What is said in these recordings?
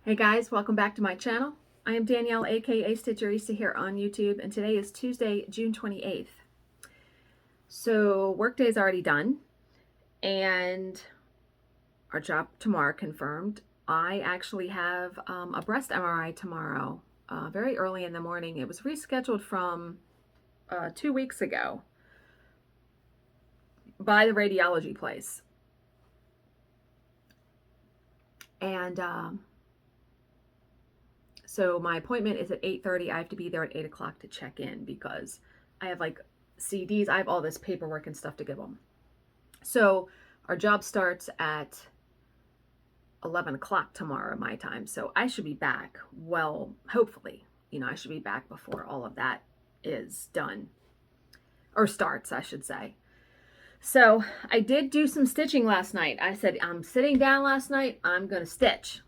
Hey guys, welcome back to my channel. I am Danielle, aka Stitcherista, here on YouTube, and today is Tuesday, June 28th. So workday is already done, and our job tomorrow confirmed. I actually have a breast MRI tomorrow, very early in the morning. It was rescheduled from 2 weeks ago by the radiology place. And so my appointment is at 8:30. I have to be there at 8 o'clock to check in because I have like CDs. I have all this paperwork and stuff to give them. So our job starts at 11 o'clock tomorrow, my time. So I should be back. Well, hopefully, I should be back before all of that is done, or starts, I should say. So I did do some stitching last night. I said, I'm sitting down last night. I'm going to stitch.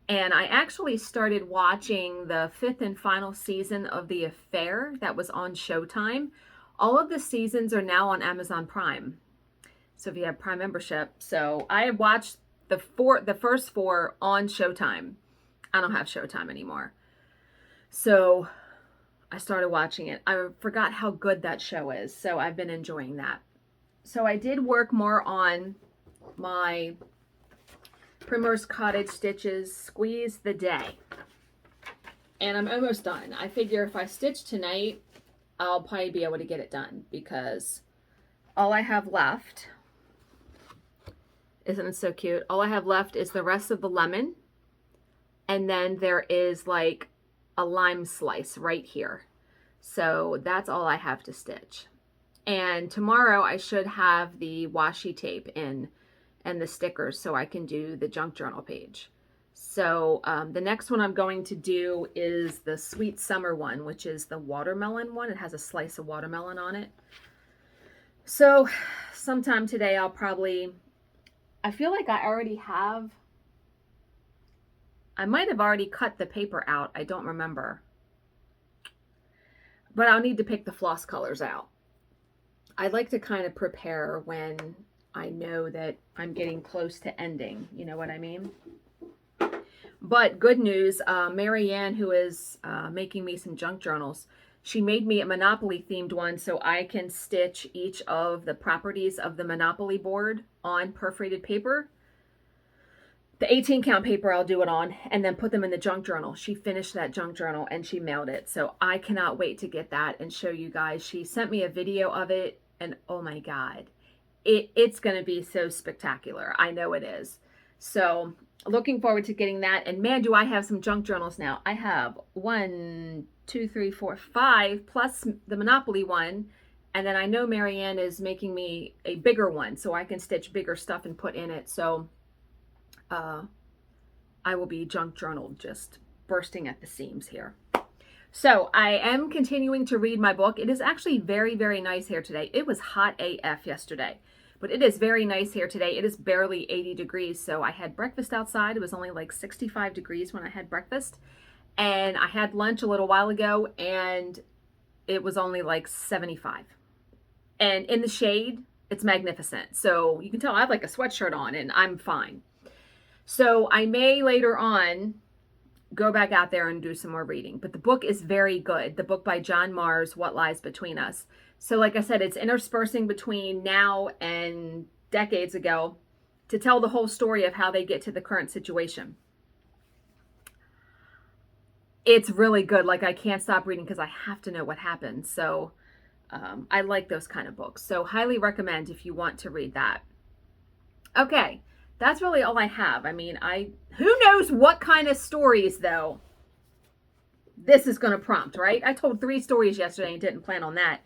And I actually started watching the 5th and final season of The Affair that was on Showtime. All of the seasons are now on Amazon Prime. So if you have Prime membership. So I have watched the first 4 on Showtime. I don't have Showtime anymore. So I started watching it. I forgot how good that show is. So I've been enjoying that. So I did work more on my Primrose Cottage stitches, Squeeze the Day. And I'm almost done. I figure if I stitch tonight, I'll probably be able to get it done because all I have left, isn't it so cute? All I have left is the rest of the lemon. And then there is like a lime slice right here. So that's all I have to stitch. And tomorrow I should have the washi tape in and the stickers so I can do the junk journal page. So the next one I'm going to do is the Sweet Summer one, which is the watermelon one. It has a slice of watermelon on it. So sometime today I'll probably, I feel like I might have already cut the paper out. I don't remember. But I'll need to pick the floss colors out. I like to kind of prepare when I know that I'm getting close to ending, you know what I mean? But good news, Marianne, who is making me some junk journals, she made me a Monopoly themed one so I can stitch each of the properties of the Monopoly board on perforated paper. The 18 count paper I'll do it on and then put them in the junk journal. She finished that junk journal and she mailed it. So I cannot wait to get that and show you guys. She sent me a video of it and oh my God. It's going to be so spectacular. I know it is. So looking forward to getting that. And man, do I have some junk journals now. I have 1, 2, 3, 4, 5 plus the Monopoly one. And then I know Marianne is making me a bigger one so I can stitch bigger stuff and put in it. So I will be junk journal just bursting at the seams here. So I am continuing to read my book. It is actually very, very nice here today. It was hot AF yesterday, but it is very nice here today. It is barely 80 degrees. So I had breakfast outside. It was only like 65 degrees when I had breakfast. And I had lunch a little while ago and it was only like 75. And in the shade, it's magnificent. So you can tell I have like a sweatshirt on and I'm fine. So I may later on go back out there and do some more reading. But the book is very good. The book by John Marrs, What Lies Between Us. So like I said, it's interspersing between now and decades ago to tell the whole story of how they get to the current situation. It's really good. Like I can't stop reading because I have to know what happened. So I like those kind of books. So highly recommend if you want to read that. Okay. That's really all I have. I mean, who knows what kind of stories, though, this is going to prompt, right? I told 3 stories yesterday and didn't plan on that.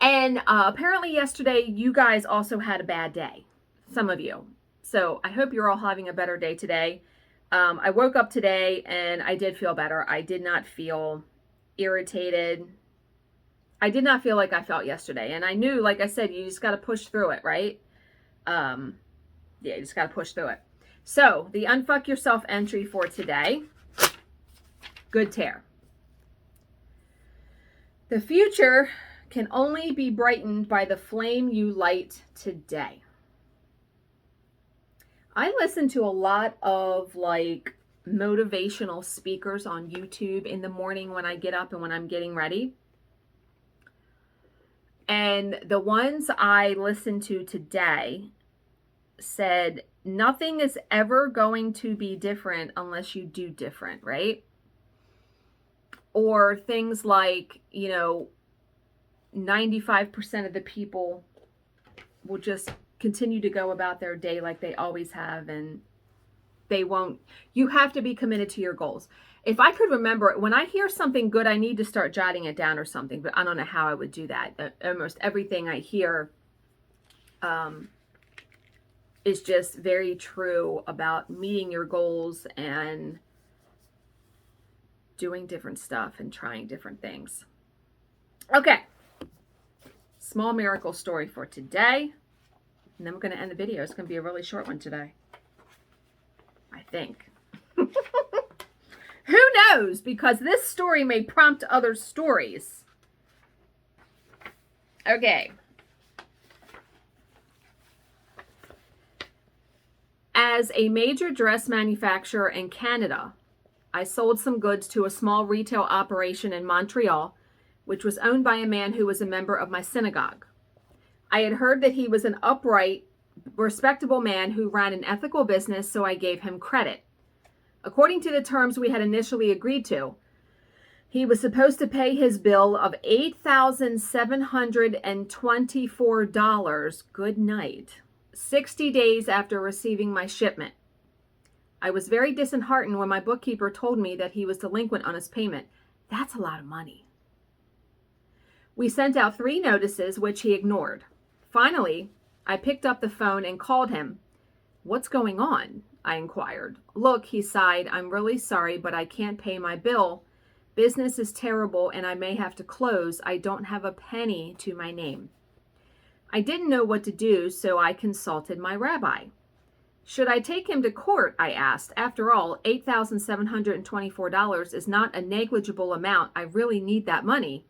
And apparently yesterday, you guys also had a bad day. Some of you. So I hope you're all having a better day today. I woke up today and I did feel better. I did not feel irritated. I did not feel like I felt yesterday. And I knew, like I said, you just got to push through it, right? Yeah, you just got to push through it. So the Unfuck Yourself entry for today. Good tear. The future can only be brightened by the flame you light today. I listen to a lot of like motivational speakers on YouTube in the morning when I get up and when I'm getting ready. And the ones I listened to today said, nothing is ever going to be different unless you do different, right? Or things like, 95% of the people will just continue to go about their day like they always have, and they won't. You have to be committed to your goals. If I could remember, when I hear something good, I need to start jotting it down or something, but I don't know how I would do that. Almost everything I hear is just very true about meeting your goals and doing different stuff and trying different things. Okay. Small miracle story for today. And then we're going to end the video. It's going to be a really short one today, I think. Who knows? Because this story may prompt other stories. Okay. As a major dress manufacturer in Canada, I sold some goods to a small retail operation in Montreal, which was owned by a man who was a member of my synagogue. I had heard that he was an upright, respectable man who ran an ethical business, so I gave him credit. According to the terms we had initially agreed to, he was supposed to pay his bill of $8,724, good night, 60 days after receiving my shipment. I was very disheartened when my bookkeeper told me that he was delinquent on his payment. That's a lot of money. We sent out 3 notices, which he ignored. Finally, I picked up the phone and called him. What's going on? I inquired. Look, he sighed, I'm really sorry, but I can't pay my bill. Business is terrible and I may have to close. I don't have a penny to my name. I didn't know what to do, so I consulted my rabbi. Should I take him to court? I asked. After all, $8,724 is not a negligible amount. I really need that money.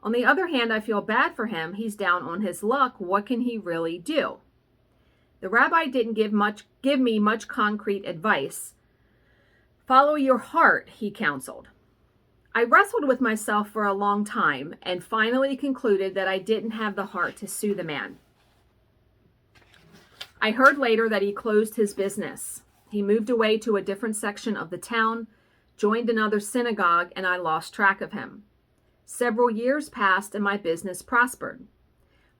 On the other hand, I feel bad for him. He's down on his luck. What can he really do? The rabbi didn't give me much concrete advice. Follow your heart, he counseled. I wrestled with myself for a long time and finally concluded that I didn't have the heart to sue the man. I heard later that he closed his business. He moved away to a different section of the town, joined another synagogue, and I lost track of him. Several years passed and my business prospered.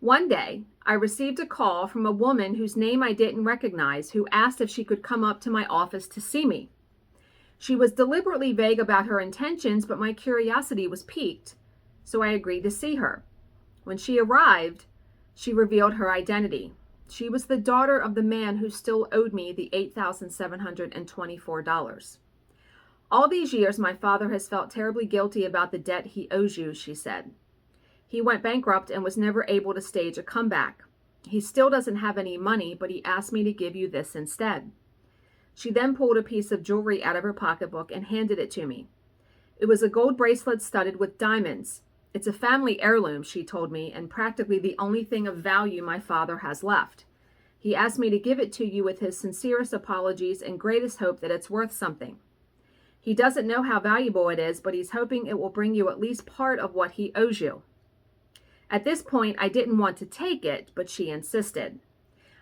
One day, I received a call from a woman whose name I didn't recognize, who asked if she could come up to my office to see me. She was deliberately vague about her intentions, but my curiosity was piqued, so I agreed to see her. When she arrived, she revealed her identity. She was the daughter of the man who still owed me the $8,724. All these years, my father has felt terribly guilty about the debt he owes you, she said. He went bankrupt and was never able to stage a comeback. He still doesn't have any money, but he asked me to give you this instead. She then pulled a piece of jewelry out of her pocketbook and handed it to me. It was a gold bracelet studded with diamonds. It's a family heirloom, she told me, and practically the only thing of value my father has left. He asked me to give it to you with his sincerest apologies and greatest hope that it's worth something. He doesn't know how valuable it is, but he's hoping it will bring you at least part of what he owes you. At this point, I didn't want to take it, but she insisted.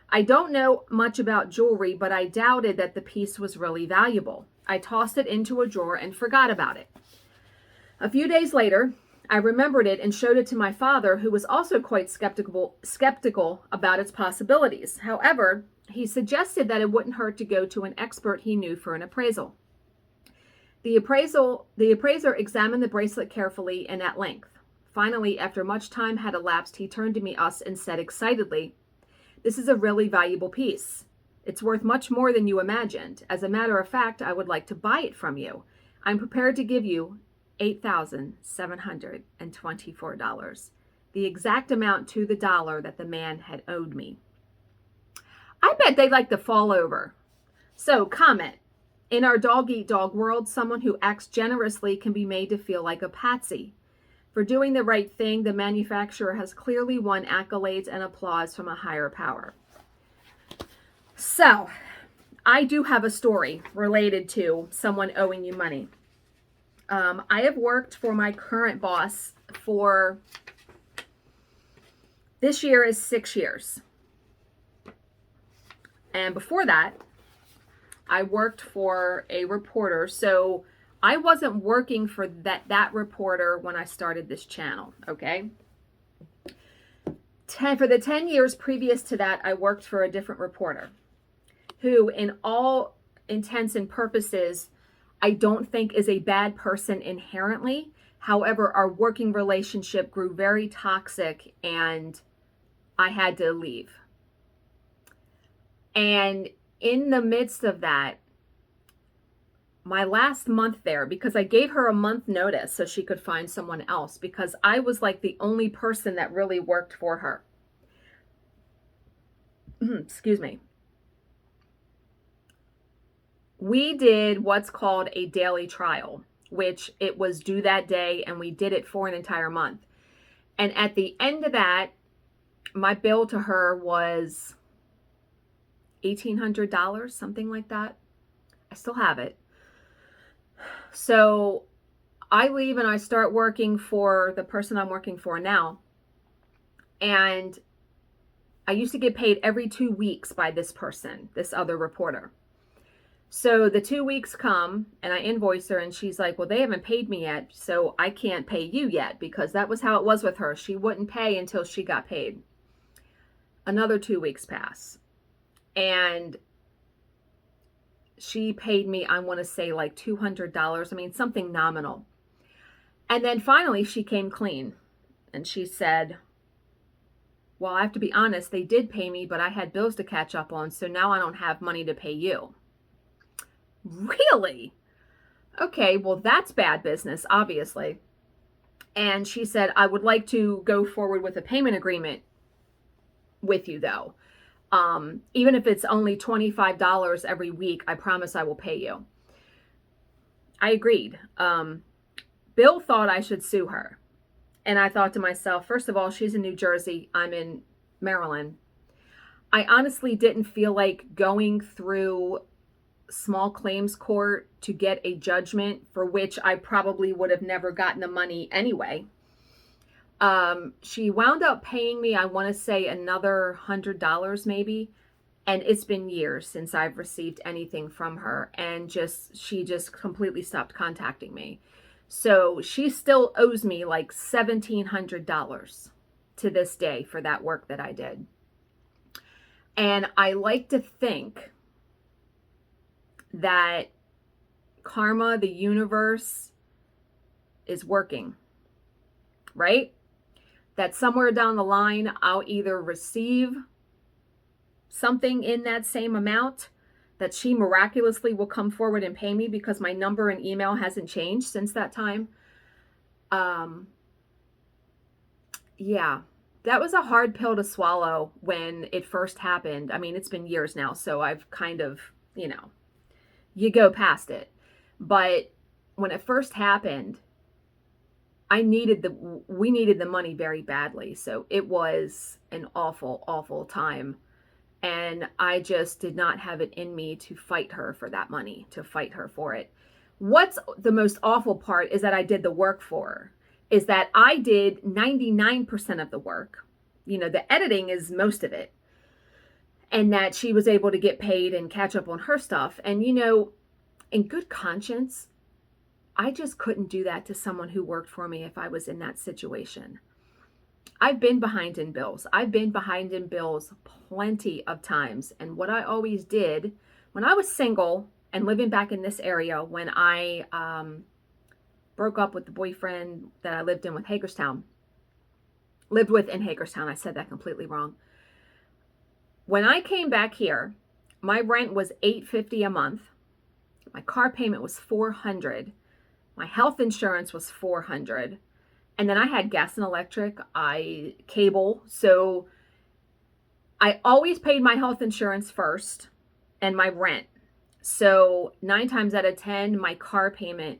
I don't know much about jewelry, but I doubted that the piece was really valuable. I tossed it into a drawer and forgot about it. A few days later, I remembered it and showed it to my father, who was also quite skeptical about its possibilities. However, he suggested that it wouldn't hurt to go to an expert he knew for an appraisal. The appraiser examined the bracelet carefully and at length. Finally, after much time had elapsed, he turned to us and said excitedly, "This is a really valuable piece. It's worth much more than you imagined. As a matter of fact, I would like to buy it from you. I'm prepared to give you $8,724, the exact amount to the dollar that the man had owed me." I bet they'd like to fall over. So, comment. In our dog-eat-dog world, someone who acts generously can be made to feel like a patsy. For doing the right thing, the manufacturer has clearly won accolades and applause from a higher power. So, I do have a story related to someone owing you money. I have worked for my current boss for, this year is 6 years. And before that, I worked for a reporter. So I wasn't working for that reporter when I started this channel, okay? For the 10 years previous to that, I worked for a different reporter who, in all intents and purposes, I don't think is a bad person inherently. However, our working relationship grew very toxic and I had to leave. And in the midst of that, my last month there, because I gave her a month notice so she could find someone else, because I was like the only person that really worked for her. Excuse me. We did what's called a daily trial, which it was due that day, and we did it for an entire month. And at the end of that, my bill to her was $1,800, something like that. I still have it. So I leave and I start working for the person I'm working for now. And I used to get paid every 2 weeks by this person, this other reporter. So the 2 weeks come and I invoice her and she's like, well, they haven't paid me yet, so I can't pay you yet, because that was how it was with her. She wouldn't pay until she got paid. Another 2 weeks pass. And she paid me, I want to say like $200. I mean, something nominal. And then finally she came clean and she said, well, I have to be honest, they did pay me, but I had bills to catch up on, so now I don't have money to pay you. Really? Okay, well, that's bad business, obviously. And she said, I would like to go forward with a payment agreement with you, though. Even if it's only $25 every week, I promise I will pay you. I agreed. Bill thought I should sue her. And I thought to myself, first of all, she's in New Jersey. I'm in Maryland. I honestly didn't feel like going through small claims court to get a judgment for which I probably would have never gotten the money anyway. She wound up paying me, I want to say, another $100 maybe. And it's been years since I've received anything from her. And she just completely stopped contacting me. So she still owes me like $1,700 to this day for that work that I did. And I like to think that karma, the universe, is working, right? That somewhere down the line, I'll either receive something in that same amount, that she miraculously will come forward and pay me because my number and email hasn't changed since that time. Yeah, that was a hard pill to swallow when it first happened. I mean, it's been years now, so I've kind of, you go past it. But when it first happened, we needed the money very badly. So it was an awful, awful time. And I just did not have it in me to fight her for that money, to fight her for it. What's the most awful part is that I did the work for her, is that I did 99% of the work. The editing is most of it. And that she was able to get paid and catch up on her stuff. And, in good conscience, I just couldn't do that to someone who worked for me if I was in that situation. I've been behind in bills. I've been behind in bills plenty of times. And what I always did when I was single and living back in this area, when I broke up with the boyfriend that I lived in Hagerstown, I said that completely wrong. When I came back here, my rent was $850 a month. My car payment was $400. My health insurance was $400. And then I had gas and electric, cable. So I always paid my health insurance first and my rent. So 9 times out of 10, my car payment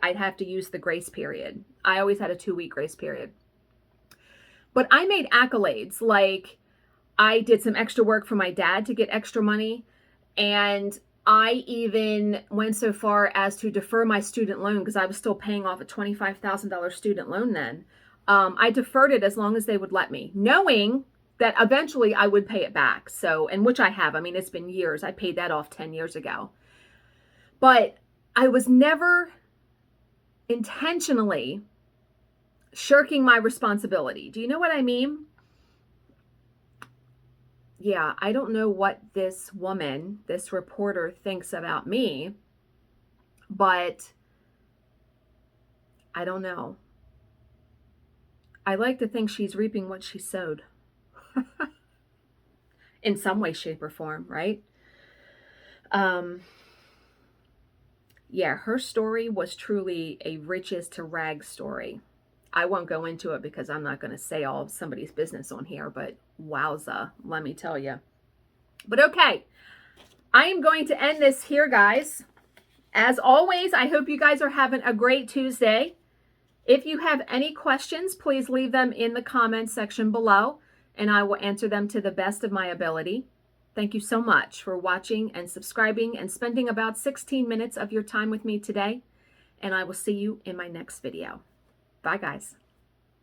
I'd have to use the grace period. I always had a 2-week grace period. But I made accolades, like I did some extra work for my dad to get extra money. And I even went so far as to defer my student loan because I was still paying off a $25,000 student loan then. I deferred it as long as they would let me, knowing that eventually I would pay it back. So, and which I have. I mean, it's been years. I paid that off 10 years ago. But I was never intentionally shirking my responsibility. Do you know what I mean? Yeah, I don't know what this woman, this reporter, thinks about me, but I don't know. I like to think she's reaping what she sowed in some way, shape, or form, right? Yeah, her story was truly a riches to rags story. I won't go into it because I'm not going to say all of somebody's business on here, but wowza, let me tell you. But okay, I am going to end this here, guys. As always, I hope you guys are having a great Tuesday. If you have any questions, please leave them in the comments section below, and I will answer them to the best of my ability. Thank you so much for watching and subscribing and spending about 16 minutes of your time with me today, and I will see you in my next video. Bye, guys.